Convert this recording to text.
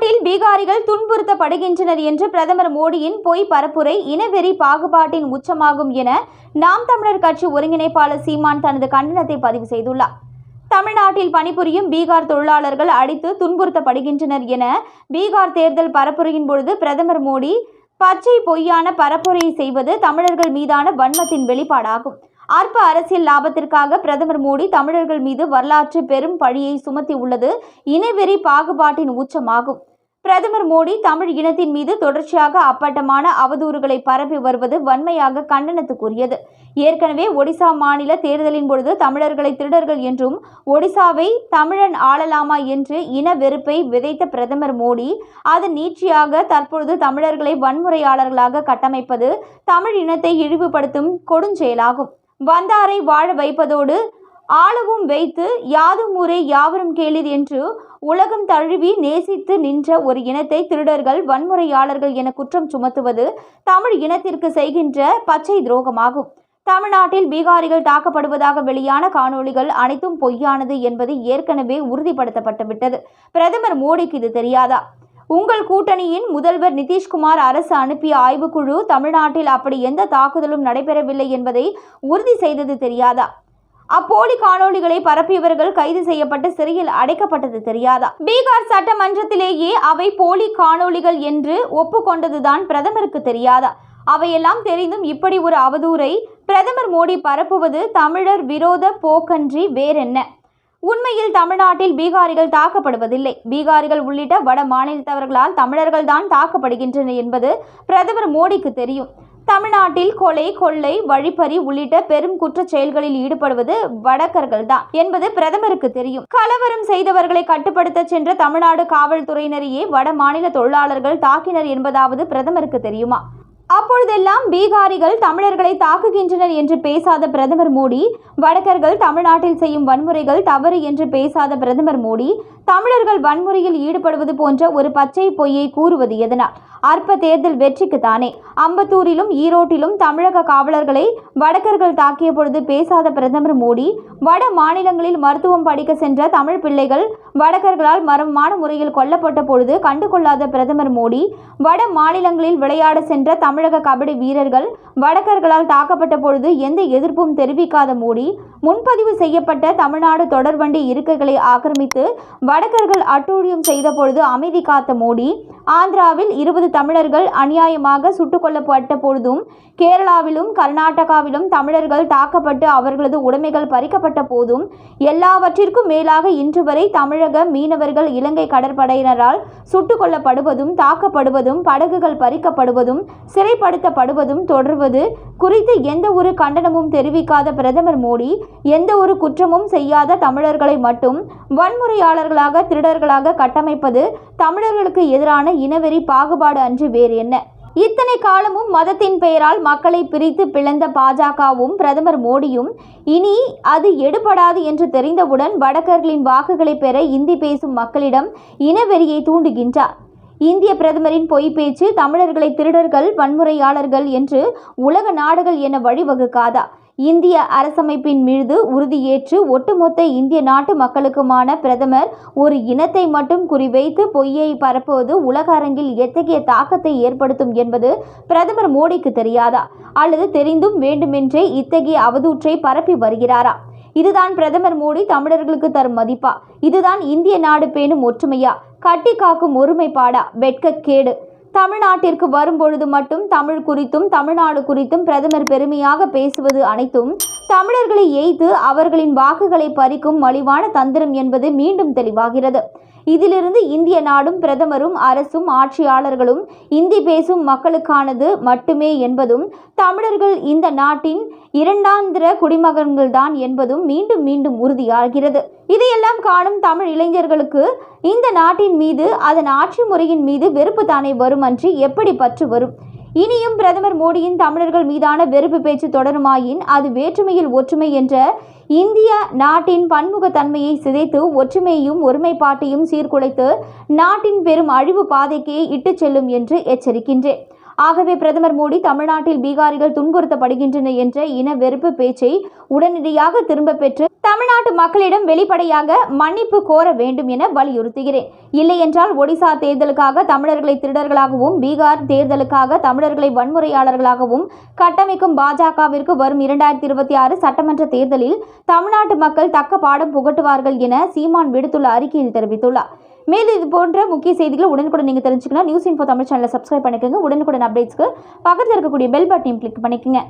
தமிழ்நாட்டில் பீகாரிகள் துன்புறுத்தப்படுகின்றனர் என்று பிரதமர் மோடியின் பொய் பரப்புரை இனவெறி பாகுபாட்டின் உச்சமாகும் என நாம் தமிழர் கட்சி ஒருங்கிணைப்பாளர் சீமான் தனது கண்டனத்தை பதிவு செய்துள்ளார். தமிழ்நாட்டில் பணிபுரியும் பீகார் தொழிலாளர்கள் அடித்து துன்புறுத்தப்படுகின்றனர் என பீகார் தேர்தல் பரப்புரையின் பொழுது பிரதமர் மோடி பச்சை பொய்யான பரப்புரையை செய்வது தமிழர்கள் மீதான வன்மத்தின் வெளிப்பாடாகும். அற்ப அரசியல் லாபத்திற்காக பிரதமர் மோடி தமிழர்கள் மீது வரலாற்று பெரும் பழியை சுமத்தி உள்ளது இனவெறி பாகுபாட்டின் உச்சமாகும். பிரதமர் மோடி தமிழ் இனத்தின் மீது தொடர்ச்சியாக அப்பட்டமான அவதூறுகளை பரப்பி வருவது வன்மையாக கண்டனத்துக்குரியது. ஏற்கனவே ஒடிசா மாநில தேர்தலின் பொழுது தமிழர்களை திருடர்கள் என்றும் ஒடிசாவை தமிழன் ஆளலாமா என்று இன வெறுப்பை விதைத்த பிரதமர் மோடி அதன் நீட்சியாக தற்பொழுது தமிழர்களை வன்முறையாளர்களாக கட்டமைப்பது தமிழ் இனத்தை இழிவுபடுத்தும் கொடுஞ்செயலாகும். வந்தாரை வாழ வைப்பதோடு ஆளவும் வைத்து யாதும் ஊரே யாவரும் கேளீர் என்று உலகம் தழுவி நேசித்து நின்ற ஒரு இனத்தை திருடர்கள் வன்முறையாளர்கள் என குற்றம் சுமத்துவது தமிழ் இனத்திற்கு செய்கின்ற பச்சை துரோகமாகும். தமிழ்நாட்டில் பீகாரிகள் தாக்கப்படுவதாக வெளியான காணொளிகள் அனைத்தும் பொய்யானது என்பது ஏற்கனவே உறுதிப்படுத்தப்பட்டுவிட்டது. பிரதமர் மோடிக்கு இது தெரியாதா? உங்கள் கூட்டணியின் முதல்வர் நிதிஷ்குமார் அரசு அனுப்பிய ஆய்வுக்குழு தமிழ்நாட்டில் அப்படி எந்த தாக்குதலும் நடைபெறவில்லை என்பதை உறுதி செய்தது தெரியாதா? அப்போலி காணொளிகளை பரப்பியவர்கள் கைது செய்யப்பட்டு சிறையில் அடைக்கப்பட்டது தெரியாதா? பீகார் சட்டமன்றத்திலேயே அவை போலி காணொளிகள் என்று ஒப்புக்கொண்டதுதான் பிரதமருக்கு தெரியாதா? அவையெல்லாம் தெரிந்தும் இப்படி ஒரு அவதூறை பிரதமர் மோடி பரப்புவது தமிழர் விரோத போக்கன்றி வேறென்ன? உண்மையில் தமிழ்நாட்டில் பீகாரிகள் தாக்கப்படுவதில்லை. பீகாரிகள் உள்ளிட்ட வட மாநிலத்தவர்களால் தமிழர்கள் தான் தாக்கப்படுகின்றனர் என்பது பிரதமர் மோடிக்கு தெரியும். தமிழ்நாட்டில் கொலை, கொள்ளை, வழிப்பறி உள்ளிட்ட பெரும் குற்றச் செயல்களில் ஈடுபடுவது வடக்கர்கள் தான் என்பது பிரதமருக்கு தெரியும். கலவரம் செய்தவர்களை கட்டுப்படுத்த சென்ற தமிழ்நாடு காவல்துறையினரையே வட மாநில தொழிலாளர்கள் தாக்கினர் என்பதாவது பிரதமருக்கு தெரியுமா? அப்பொழுதெல்லாம் பீகாரிகள் தமிழர்களை தாக்குகின்றனர் என்று பேசாத பிரதமர் மோடி, வடக்கர்கள் தமிழ்நாட்டில் செய்யும் வன்முறைகள் தவறு என்று பேசாத பிரதமர் மோடி, தமிழர்கள் வன்முறையில் ஈடுபடுவது போன்ற ஒரு பச்சை பொய்யை கூறுவது எதனால்? அற்ப தேர்தல் வெற்றிக்குத்தானே. அம்பத்தூரிலும் ஈரோட்டிலும் தமிழக காவலர்களை வடக்கர்கள் தாக்கிய பொழுது பேசாத பிரதமர் மோடி, வட மாநிலங்களில் மருத்துவம் படிக்க சென்ற தமிழ் பிள்ளைகள் வடக்கர்களால் மர்மமான முறையில் கொல்லப்பட்ட பொழுது கண்டுகொள்ளாத பிரதமர் மோடி, வட மாநிலங்களில் விளையாட சென்ற தமிழக கபடி வீரர்கள் வடக்கர்களால் தாக்கப்பட்ட பொழுது எந்த எதிர்ப்பும் தெரிவிக்காத மோடி, முன்பதிவு செய்யப்பட்ட தமிழ்நாடு தொடர்வண்டி இருக்கைகளை ஆக்கிரமித்து வடக்கர்கள் அட்டூழியம் செய்த பொழுது அமைதி காத்த மோடி, ஆந்திராவில் 20 தமிழர்கள் அநியாயமாக சுட்டுக் கொல்லப்பட்ட பொழுதும், கேரளாவிலும் கர்நாடகாவிலும் தமிழர்கள் தாக்கப்பட்டு அவர்களது உடைமைகள் பறிக்கப்பட்ட போதும், எல்லாவற்றிற்கும் மேலாக இன்று வரை தமிழக மீனவர்கள் இலங்கை கடற்படையினரால் சுட்டுக் கொல்லப்படுவதும், தாக்கப்படுவதும், படகுகள் பறிக்கப்படுவதும், சிறைப்படுத்தப்படுவதும் தொடர்வது குறித்து எந்த ஒரு கண்டனமும் தெரிவிக்காத பிரதமர் மோடி, எந்த ஒரு குற்றமும் செய்யாத தமிழர்களை மட்டும் வன்முறையாளர்களாக, திருடர்களாக கட்டமைப்பது தமிழர்களுக்கு எதிரான இனவெறி பாகுபாடு அன்று வேறு என்ன? இத்தனை காலமும் மதத்தின் பெயரால் மக்களை பிரித்து பிளந்த பாஜகவும் பிரதமர் மோடியும் இனி அது எடுபடாது என்று தெரிந்தவுடன் வடக்கர்களின் வாக்குகளை பெற இந்தி பேசும் மக்களிடம் இனவெறியை தூண்டுகின்றார். இந்திய பிரதமரின் பொய் பேச்சு தமிழர்களை திருடர்கள், வன்முறையாளர்கள் என்று உலக நாடுகள் என வழிவகுக்காதா? இந்திய அரசமைப்பின் மீது உறுதியேற்று ஒட்டுமொத்த இந்திய நாட்டு மக்களுக்குமான பிரதமர் ஒரு இனத்தை மட்டும் குறிவைத்து பொய்யை பரப்புவது உலக அரங்கில் எத்தகைய தாக்கத்தை ஏற்படுத்தும் என்பது பிரதமர் மோடிக்கு தெரியாதா? அல்லது தெரிந்தும் வேண்டுமென்றே இத்தகைய அவதூற்றை பரப்பி வருகிறாரா? இதுதான் பிரதமர் மோடி தமிழர்களுக்கு தரும் மதிப்பா? இதுதான் இந்திய நாடு பேணும் ஒற்றுமையா? கட்டி காக்கும் ஒருமைப்பாடா? வெட்கக்கேடு. தமிழ்நாட்டிற்கு வரும்பொழுது மட்டும் தமிழ் குறித்தும் தமிழ்நாடு குறித்தும் பிரதமர் பெருமையாக பேசுவது அனைத்தும் தமிழர்களை எய்து அவர்களின் வாக்குகளை பறிக்கும் மலிவான தந்திரம் என்பது மீண்டும் தெளிவாகிறது. இதிலிருந்து இந்திய நாடும் பிரதமரும் அரசும் ஆட்சியாளர்களும் இந்தி பேசும் மக்களுக்கானது மட்டுமே என்பதும், தமிழர்கள் இந்த நாட்டின் இரண்டாந்திர குடிமகன்கள்தான் என்பதும் மீண்டும் மீண்டும் உறுதியாகிறது. இதையெல்லாம் காணும் தமிழ் இளைஞர்களுக்கு இந்த நாட்டின் மீது, அதன் ஆட்சி முறையின் மீது வெறுப்பு தானே வரும் அன்றி எப்படி பற்று வரும்? இனியும் பிரதமர் மோடியின் தமிழர்கள் மீதான வெறுப்பு பேச்சு தொடருமாயின் அது வேற்றுமையில் ஒற்றுமை என்ற இந்திய நாட்டின் பன்முகத்தன்மையை சிதைத்து ஒற்றுமையையும் ஒருமைப்பாட்டையும் சீர்குலைத்து நாட்டின் பெரும் அழிவு பாதைக்கே இட்டுச் செல்லும் என்று எச்சரிக்கின்றேன். ஆகவே பிரதமர் மோடி தமிழ்நாட்டில் பீகாரிகள் துன்புறுத்தப்படுகின்றனர் என்ற இன வெறுப்பு பேச்சை உடனடியாக திரும்ப பெற்று தமிழ்நாட்டு மக்களிடம் வெளிப்படையாக மன்னிப்பு கோர வேண்டும் என வலியுறுத்துகிறேன். இல்லையென்றால் ஒடிசா தேர்தலுக்காக தமிழர்களை திருடர்களாகவும் பீகார் தேர்தலுக்காக தமிழர்களை வன்முறையாளர்களாகவும் கட்டமைக்கும் பாஜகவிற்கு வரும் 2026 சட்டமன்ற தேர்தலில் தமிழ்நாட்டு மக்கள் தக்க பாடம் புகட்டுவார்கள் என சீமான் விடுத்துள்ள அறிக்கையில் தெரிவித்துள்ளார். மேலும் இது போன்ற முக்கிய செய்திகளை உடனுக்குடன் நீங்கள் தெரிஞ்சுக்கணும். நியூஸ் இன்ஃபோ தமிழ் சேனலை சப்ஸ்கிரைப் பண்ணிக்கோங்க. உடனுக்குடன் அப்டேட்ஸ்க்கு பக்கத்தில் இருக்கக்கூடிய பெல் பட்டனையும் கிளிக் பண்ணிக்கோங்க.